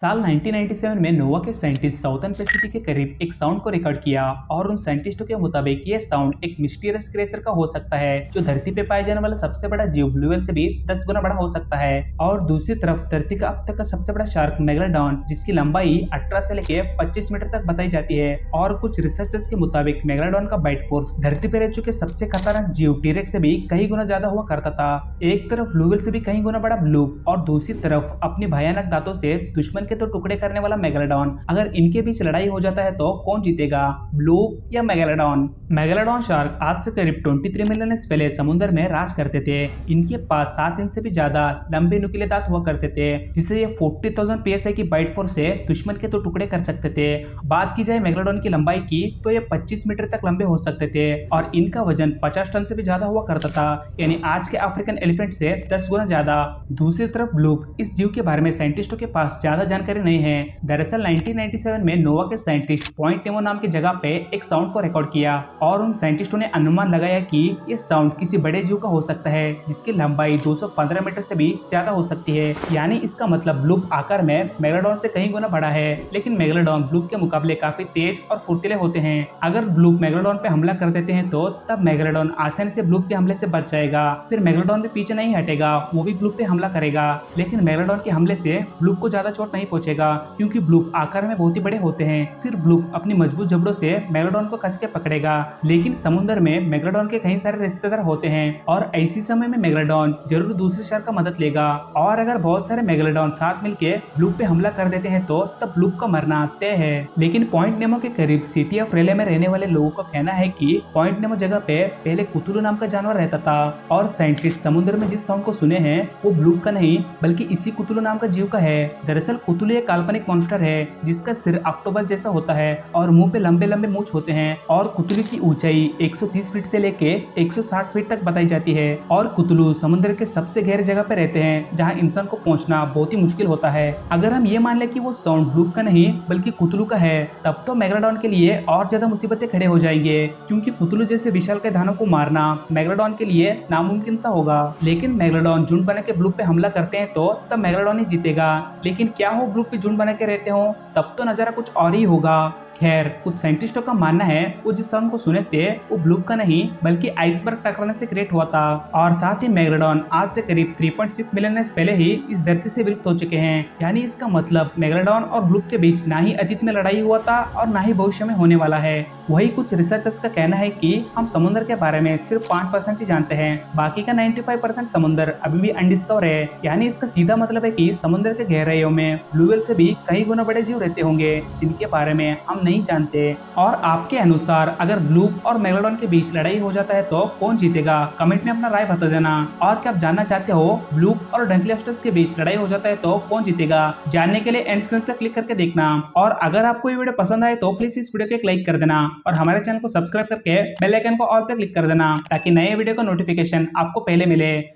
साल 1997 में नोवा के साइंटिस्ट साउथर्न पैसिफिक के करीब एक साउंड को रिकॉर्ड किया और उन साइंटिस्टों के मुताबिक ये साउंड एक मिस्टीरियस क्रिएचर का हो सकता है जो धरती पे पाए जाने वाला सबसे बड़ा जीव ब्लू व्हेल से भी 10 गुना बड़ा हो सकता है। और दूसरी तरफ धरती का अब तक का सबसे बड़ा शार्क मेगालोडॉन, जिसकी लंबाई 18 से लेके 25 मीटर तक बताई जाती है। और कुछ रिसर्चर्स के मुताबिक मेगालोडॉन का बाइट फोर्स धरती पे रह चुके सबसे खतरनाक जीव टीरेक्स से भी कई गुना ज्यादा हुआ करता था। एक तरफ ब्लू व्हेल से भी कई गुना बड़ा ब्लू और दूसरी तरफ अपनी भयानक दांतों से दुश्मन के तो टुकड़े करने वाला मेगालोडॉन। अगर इनके बीच लड़ाई हो जाता है तो कौन जीतेगा, ब्लू या मेगालोडॉन? मेगालोडॉन शार्क आज से करीब 23 मिलियन ईयर पहले समुद्र में राज करते थे। इनके पास 7 इंच से भी ज्यादा लंबे नुकीले दांत हुआ करते थे, जिससे ये 40,000 psi की बाइट फोर्स से दुश्मन के तो टुकड़े कर सकते थे। बात की जाए मेगालोडॉन की लंबाई की तो ये 25 मीटर तक लंबे हो सकते थे और इनका वजन 50 टन से भी ज्यादा हुआ करता था, यानी आज के अफ्रीकन एलिफेंट से 10 गुना ज्यादा। दूसरी तरफ ब्लू, इस जीव के बारे में साइंटिस्टों के पास ज्यादा जानकारी नहीं है। दरअसल 1997 में नोवा के साइंटिस्ट पॉइंट नेमो नाम की जगह पे एक साउंड को रिकॉर्ड किया और उन साइंटिस्टों ने अनुमान लगाया कि ये साउंड किसी बड़े जीव का हो सकता है जिसकी लंबाई 215 मीटर से भी ज्यादा हो सकती है। यानी इसका मतलब ब्लूप आकार में मेगालोडॉन से कई गुना बड़ा है, लेकिन मेगालोडॉन ब्लूप के मुकाबले काफी तेज और फुर्तीले होते हैं। अगर ब्लूप मेगालोडॉन पे हमला कर देते हैं तो तब मेगालोडॉन आसानी से ब्लूप के हमले से बच जाएगा। फिर मेगालोडॉन भी पीछे नहीं हटेगा, वो भी ब्लूप पे हमला करेगा, लेकिन मेगालोडॉन के हमले से ब्लूप को ज्यादा चोट नहीं पहुंचेगा क्योंकि ब्लूप आकार में बहुत ही बड़े होते हैं। फिर ब्लूप अपनी मजबूत जबड़ों से मेगालोडॉन को कस के पकड़ेगा, लेकिन समुद्र में मेगालोडॉन के कई सारे रिश्तेदार होते हैं और ऐसी समय में मेगालोडॉन जरूर दूसरे शार्क का मदद लेगा। और अगर बहुत सारे मेगालोडॉन साथ मिलके ब्लूप पे हमला कर देते हैं तो तब ब्लूप का मरना तय है। लेकिन पॉइंट नेमो के करीब सिटी ऑफ रेले में रहने वाले लोगों का कहना है कि पॉइंट नेमो जगह पे पहले कुतुलू नाम का जानवर रहता था और साइंटिस्ट समुद्र में जिस साउंड को सुने हैं वो ब्लूप का नहीं बल्कि इसी कुतुलू नाम का जीव का है। दरअसल कुतुलू एक काल्पनिक मॉन्स्टर है जिसका सिर ऑक्टोपस जैसा होता है और मुंह पे लंबे लंबे मूंछ होते हैं और कुतुलू की ऊंचाई 130 फीट से लेके 160 फीट तक बताई जाती है। और कुतुलू समुद्र के सबसे गहरी जगह पे रहते हैं जहां इंसान को पहुंचना बहुत ही मुश्किल होता है। अगर हम ये मान ले कि वो साउंड ब्लूप का नहीं बल्कि कुतुलू का है तब तो मेगालोडॉन के लिए और ज्यादा मुसीबतें खड़े हो जाएंगे, क्योंकि कुतुलू जैसे विशालकाय दानव को मारना मेगालोडॉन के लिए नामुमकिन सा होगा। लेकिन मेगालोडॉन झुंड बना के ब्लूप पे हमला करते हैं तो तब मेगालोडॉन ही जीतेगा। लेकिन क्या हो ब्लूप पे झुंड बना के रहते हो तब तो नजारा कुछ और ही होगा। खैर, कुछ साइंटिस्टों का मानना है वो जिस साउंड को सुने थे वो ब्लूप का नहीं बल्कि आइसबर्ग टकराने से क्रिएट हुआ था। और साथ ही मेगालोडॉन आज से करीब 3.6 मिलियन ईयर पहले ही इस धरती से विलुप्त हो चुके हैं। यानी इसका मतलब मेगालोडॉन और ब्लूप के बीच ना ही अतीत में लड़ाई हुआ था और ना ही भविष्य में होने वाला है। वही कुछ रिसर्चर्स का कहना है कि हम समुद्र के बारे में सिर्फ 5% ही जानते हैं, बाकी का 95% समुद्र अभी भी अनडिस्कवर है। यानी इसका सीधा मतलब है कि समुद्र के गहराइयों में ब्लू व्हेल से भी कई गुना बड़े जीव रहते होंगे जिनके बारे में हम नहीं जानते। और आपके अनुसार अगर ब्लूप और मेगालोडॉन के बीच लड़ाई हो जाता है तो कौन जीतेगा? कमेंट में अपना राय बता देना। और क्या आप जानना चाहते हो ब्लूप और डंकलियोस्टस के बीच लड़ाई हो जाता है तो कौन जीतेगा? जानने के लिए एंड स्क्रीन पर क्लिक करके देखना। और अगर आपको ये वीडियो पसंद आए तो प्लीज इस वीडियो को एक लाइक कर देना और हमारे चैनल को सब्सक्राइब करके बेल आइकन को ऑल पे क्लिक कर देना ताकि नए वीडियो का नोटिफिकेशन आपको पहले मिले।